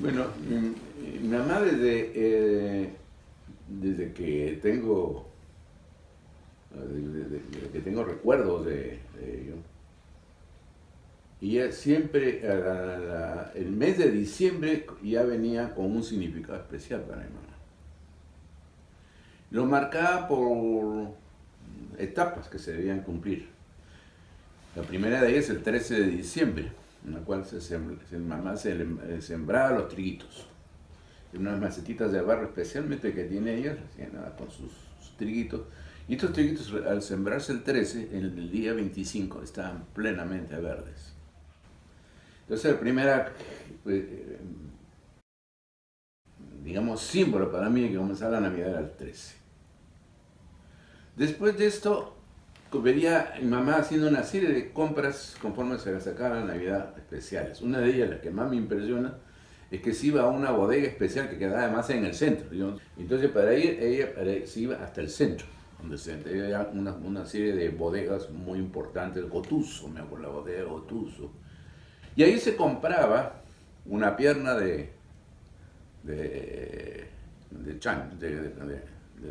Bueno, mi mamá desde que tengo, desde que tengo recuerdos de ello, y ella siempre, el mes de diciembre ya venía con un significado especial para mi mamá. Lo marcaba por etapas que se debían cumplir. La primera de ellas es el 13 de diciembre, en la cual mamá sembraba los triguitos. Unas macetitas de barro especialmente que tiene ella, con sus triguitos. Y estos triguitos, al sembrarse el 13, en el día 25 estaban plenamente verdes. Entonces, el primer, digamos, símbolo para mí de que comenzaba la Navidad era el 13. Después de esto, vería a mi mamá haciendo una serie de compras conforme se le acercaba la Navidad especiales. Una de ellas, la que más me impresiona, es que se iba a una bodega especial que quedaba además en el centro. Entonces, para ir, ella se iba hasta el centro, donde se había una serie de bodegas muy importantes. Gotuso, me acuerdo, la bodega Gotuso. Y ahí se compraba una pierna de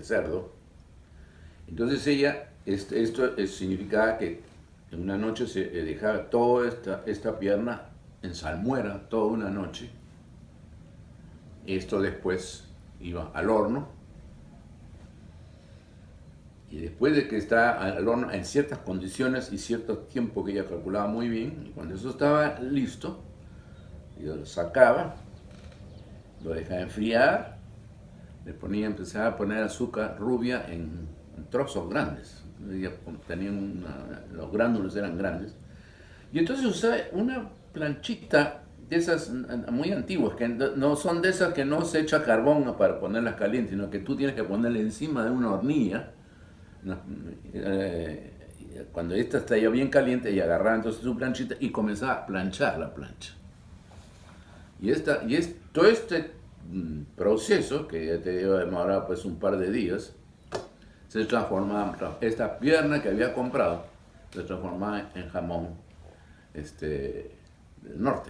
cerdo. Entonces ella, esto significaba que en una noche se dejaba toda esta pierna en salmuera, toda una noche. Esto después iba al horno. Y después de que está al horno en ciertas condiciones y cierto tiempo que ella calculaba muy bien, y cuando eso estaba listo, yo lo sacaba, lo dejaba enfriar, empezaba a poner azúcar rubia en trozos grandes. Los gránulos eran grandes. Y entonces usaba una planchita de esas muy antiguas, que no son de esas que no se echa carbón para ponerlas calientes, sino que tú tienes que ponerle encima de una hornilla. Cuando esta está ya bien caliente, ella agarraba entonces su planchita y comenzaba a planchar la plancha. Todo este proceso, que ya te demoraba pues un par de días, se transformaba, esta pierna que había comprado, se transformaba en jamón del norte.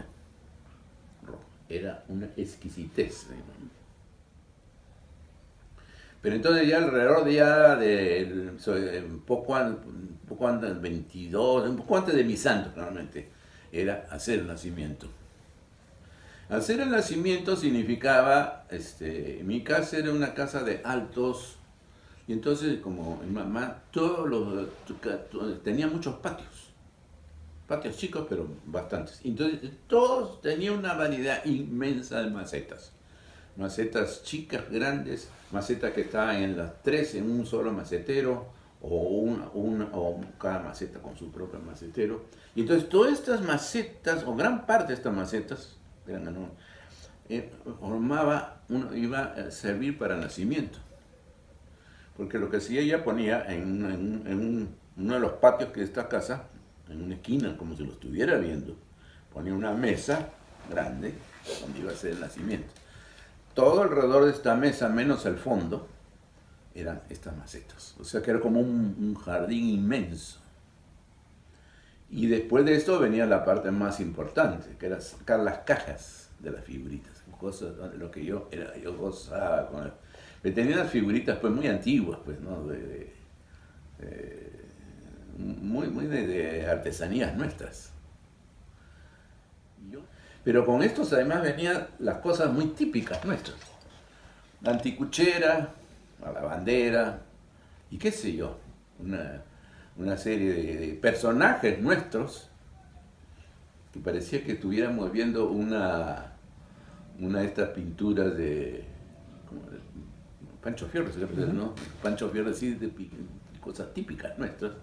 Era una exquisitez. Pero entonces ya alrededor un poco antes del 22, un poco antes de mi santo, realmente, era hacer el nacimiento. Hacer el nacimiento significaba, mi casa era una casa de altos, y entonces como mi mamá, tenía muchos patios chicos, pero bastantes. Entonces todos tenían una variedad inmensa de macetas. Macetas chicas, grandes, macetas que estaban en las tres en un solo macetero, o cada maceta con su propio macetero. Y entonces todas estas macetas, o gran parte de estas macetas, iba a servir para nacimiento. Porque lo que hacía ella ponía en uno de los patios de esta casa, en una esquina, como si lo estuviera viendo, ponía una mesa grande donde iba a ser el nacimiento. Todo alrededor de esta mesa, menos el fondo, eran estas macetas. O sea que era como un jardín inmenso. Y después de esto venía la parte más importante, que era sacar las cajas de las figuritas. Cosas, lo que yo gozaba con él. Pero tenía unas figuritas pues muy antiguas, pues, ¿no? Muy de artesanías nuestras. Pero con estos además venían las cosas muy típicas nuestras. La anticuchera, la lavandera, y qué sé yo, una serie de personajes nuestros que parecía que estuviéramos viendo una de estas pinturas de Pancho Fierro, ¿no? Pancho Fierro, sí, de cosas típicas nuestras.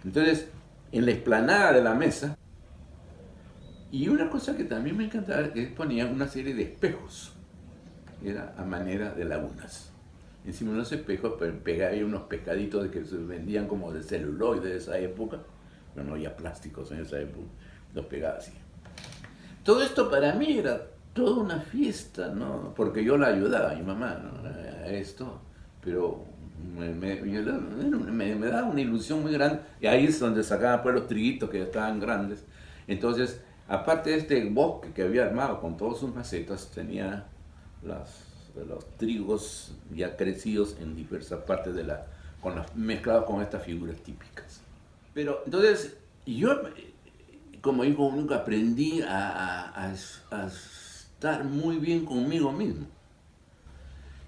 Entonces, en la explanada de la mesa, y una cosa que también me encantaba es que ponía una serie de espejos, era a manera de lagunas. Encima de los espejos pegaba unos pescaditos que se vendían como de celuloide de esa época, pero no había plásticos en esa época, los pegaba así. Todo esto para mí era toda una fiesta, ¿no? Porque yo la ayudaba a mi mamá, ¿no? A esto, pero me daba una ilusión muy grande, y ahí es donde sacaba pues los triguitos que ya estaban grandes. Entonces Aparte de este bosque que había armado con todas sus macetas, tenía los trigos ya crecidos en diversas partes mezclados con estas figuras típicas. Pero entonces yo, como hijo único, aprendí a estar muy bien conmigo mismo.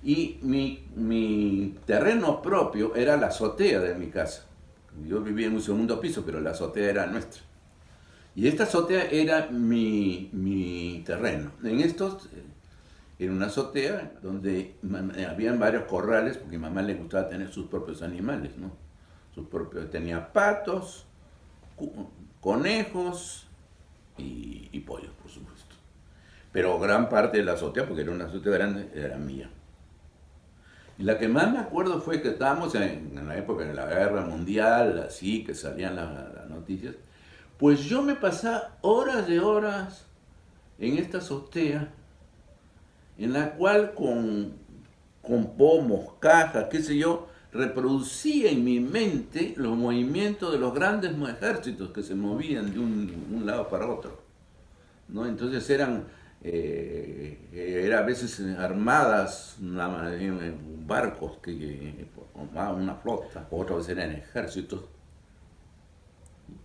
Y mi terreno propio era la azotea de mi casa. Yo vivía en un segundo piso, pero la azotea era nuestra. Y esta azotea era mi terreno. Era una azotea donde habían varios corrales, porque a mi mamá le gustaba tener sus propios animales, ¿no? Tenía patos, conejos y pollos, por supuesto. Pero gran parte de la azotea, porque era una azotea grande, era mía. Y la que más me acuerdo fue que estábamos en la época de la Guerra Mundial, así, que salían las noticias. Pues yo me pasaba horas de horas en esta azotea, en la cual con pomos, cajas, qué sé yo, reproducía en mi mente los movimientos de los grandes ejércitos que se movían de un lado para otro, ¿no? Entonces era a veces armadas, barcos que formaban una flota, otras veces eran ejércitos.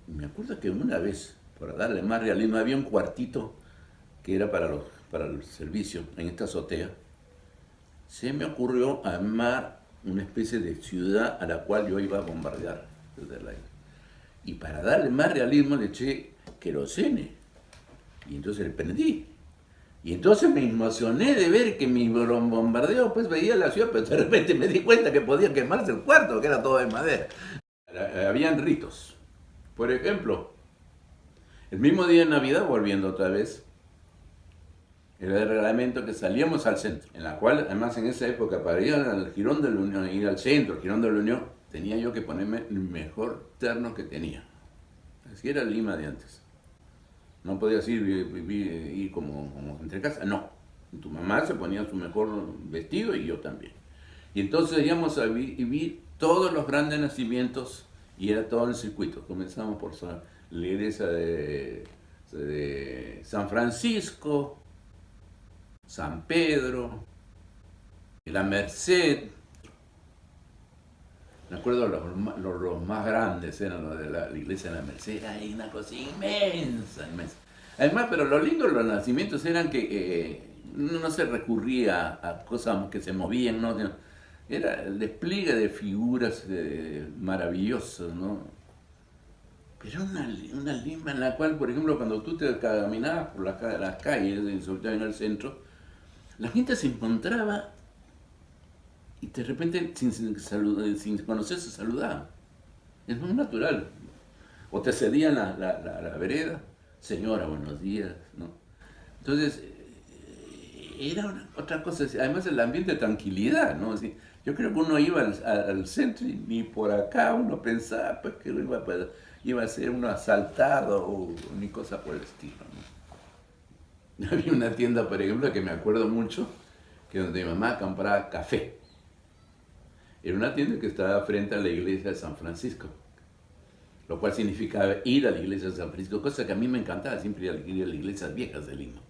Me acuerdo que una vez, para darle más realismo, había un cuartito que era para el servicio en esta azotea. Se me ocurrió armar una especie de ciudad a la cual yo iba a bombardear desde el aire. Y para darle más realismo le eché querosene. Y entonces le prendí. Y entonces me emocioné de ver que mi bombardeo pues veía la ciudad, pero de repente me di cuenta que podía quemarse el cuarto, que era todo de madera. Habían ritos. Por ejemplo, el mismo día de Navidad, volviendo otra vez, era el reglamento que salíamos al centro, en la cual, además en esa época, para ir al Jirón de la Unión, ir al centro, al Jirón de la Unión, tenía yo que ponerme el mejor terno que tenía. Así era Lima de antes. No podías ir como entre casa, no. Tu mamá se ponía su mejor vestido y yo también. Y entonces íbamos a vivir todos los grandes nacimientos y era todo el circuito. Comenzamos por la iglesia de San Francisco, San Pedro, la Merced. Me acuerdo los más grandes eran los de la iglesia de la Merced. Era una cosa inmensa, inmensa. Además, pero lo lindo de los nacimientos eran que no se recurría a cosas que se movían, ¿no? Era el despliegue de figuras maravillosas, ¿no? Pero una Lima en la cual, por ejemplo, cuando tú te caminabas por las calles, sobre todo en el centro, la gente se encontraba y de repente, sin conocerse, saludaban. Es muy natural. O te cedían la vereda, señora, buenos días, ¿no? Entonces, era otra cosa. Además, el ambiente de tranquilidad, ¿no? Así, yo creo que uno iba al centro y ni por acá uno pensaba pues, que iba a ser uno asaltado o ni cosa por el estilo, ¿no? Había una tienda, por ejemplo, que me acuerdo mucho, que donde mi mamá compraba café. Era una tienda que estaba frente a la iglesia de San Francisco, lo cual significaba ir a la iglesia de San Francisco, cosa que a mí me encantaba, siempre ir a las iglesias viejas de Lima.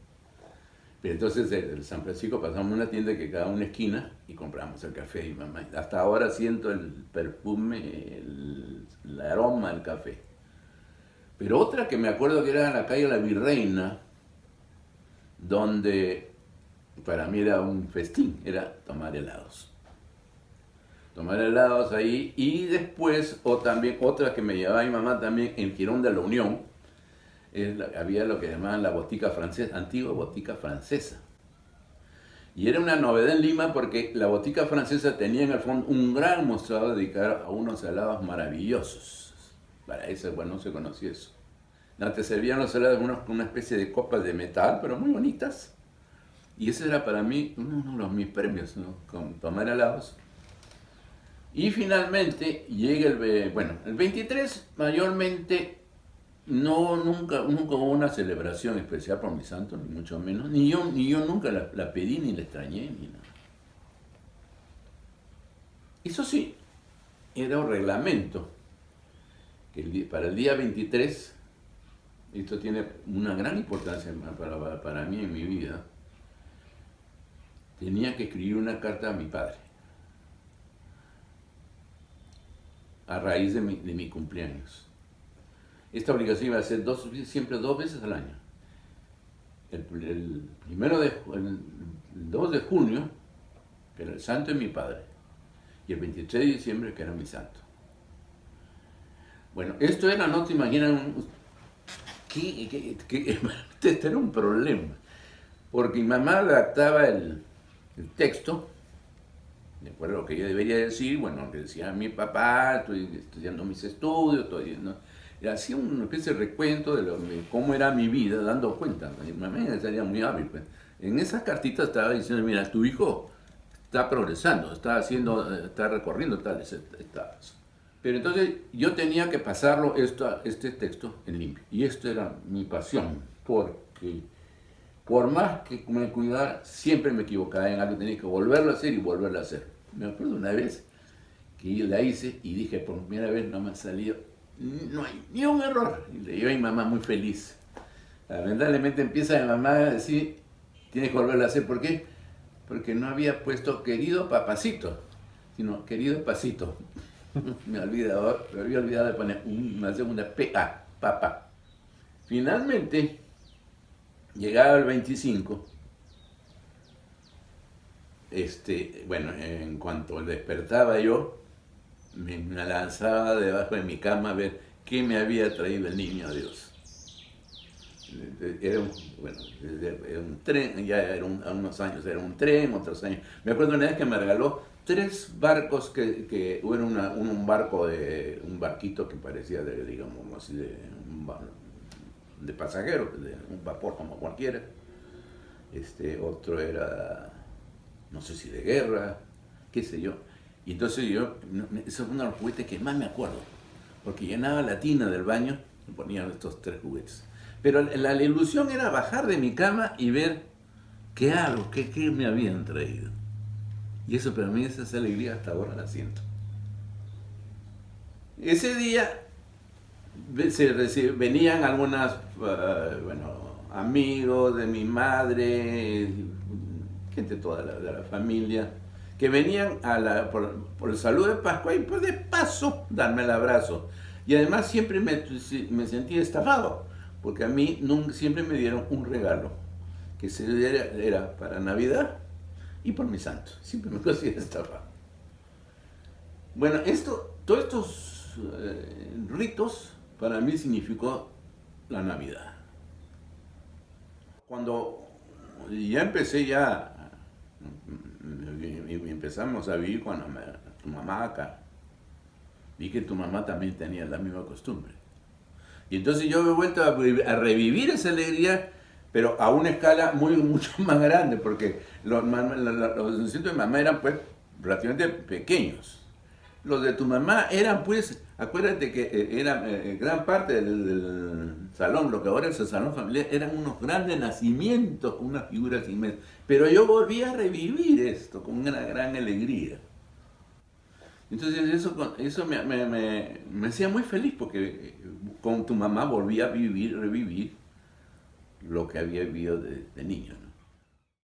Pero entonces de San Francisco pasamos a una tienda que quedaba en una esquina y compramos el café y mamá. Hasta ahora siento el perfume, el aroma del café. Pero otra que me acuerdo que era en la calle La Virreina, donde para mí era un festín, era tomar helados. Tomar helados ahí y después, o también otra que me llevaba mi mamá también en Jirón de la Unión, había lo que llamaban la botica francesa, antigua botica francesa. Y era una novedad en Lima porque la botica francesa tenía en el fondo un gran mostrador dedicado a unos helados maravillosos. Para eso, bueno, no se conocía eso. No, te servían los helados con una especie de copas de metal, pero muy bonitas. Y ese era para mí uno de mis premios, ¿no? Con tomar helados. Y finalmente llega el 23 mayormente nunca hubo una celebración especial por mi santo, ni mucho menos, ni yo nunca la pedí, ni la extrañé, ni nada. Eso sí, era un reglamento, que para el día 23 esto tiene una gran importancia para mí en mi vida, tenía que escribir una carta a mi padre a raíz de mi cumpleaños. Esta obligación iba a ser siempre 2 veces al año. El 2 de junio, que era el santo de mi padre, y el 23 de diciembre, que era mi santo. Bueno, esto era, no te imaginan, que este era un problema, porque mi mamá redactaba el texto, de acuerdo a lo que yo debería decir, bueno, lo que decía mi papá, estoy estudiando mis estudios, ¿no? Y hacía una especie de recuento de cómo era mi vida, dando cuenta. Mi mamá sería muy hábil, pues. En esas cartitas estaba diciendo, mira, tu hijo está progresando, está recorriendo tales etapas. Pero entonces yo tenía que pasarlo este texto en limpio. Y esto era mi pasión, porque por más que me cuidara, siempre me equivocaba en algo, tenía que volverlo a hacer y volverlo a hacer. Me acuerdo una vez que yo la hice y dije, por primera vez no me ha salido, no hay ni un error. Y le digo a mi mamá muy feliz. Lamentablemente empieza mi mamá a decir, tienes que volverlo a hacer. ¿Por qué? Porque no había puesto querido papacito, sino querido pasito. Me había olvidado de poner una segunda P-A, papá. Finalmente, llegaba el 25, bueno, en cuanto despertaba yo, me lanzaba debajo de mi cama a ver qué me había traído el niño Dios. Era un tren, ya a unos años era un tren, otros años. Me acuerdo una vez que me regaló 3 barcos que era un barquito que parecía digamos así, de pasajeros, de un vapor como cualquiera. Otro era, no sé si de guerra, qué sé yo. Y entonces eso es uno de los juguetes que más me acuerdo, porque llenaba la tina del baño y ponía estos 3 juguetes. Pero la ilusión era bajar de mi cama y ver qué hago, qué me habían traído. Y eso para mí, esa alegría hasta ahora la siento. Ese día venían algunas, amigos de mi madre, gente toda de la familia, que venían por el saludo de Pascua y pues de paso darme el abrazo. Y además siempre me sentía estafado, porque a mí siempre me dieron un regalo, que era para Navidad y por mi santo. Siempre me consideré estafado. Bueno, todos estos ritos para mí significó la Navidad. Cuando ya empezamos a vivir con tu mamá acá, vi que tu mamá también tenía la misma costumbre. Y entonces yo me he vuelto a revivir esa alegría, pero a una escala mucho más grande, porque los centros de mamá eran pues relativamente pequeños. Los de tu mamá eran pues, acuérdate que era gran parte del salón, lo que ahora es el salón familiar, eran unos grandes nacimientos con unas figuras inmensas. Pero yo volví a revivir esto con una gran alegría. Entonces eso me hacía muy feliz, porque con tu mamá volví a revivir lo que había vivido de niño, ¿no?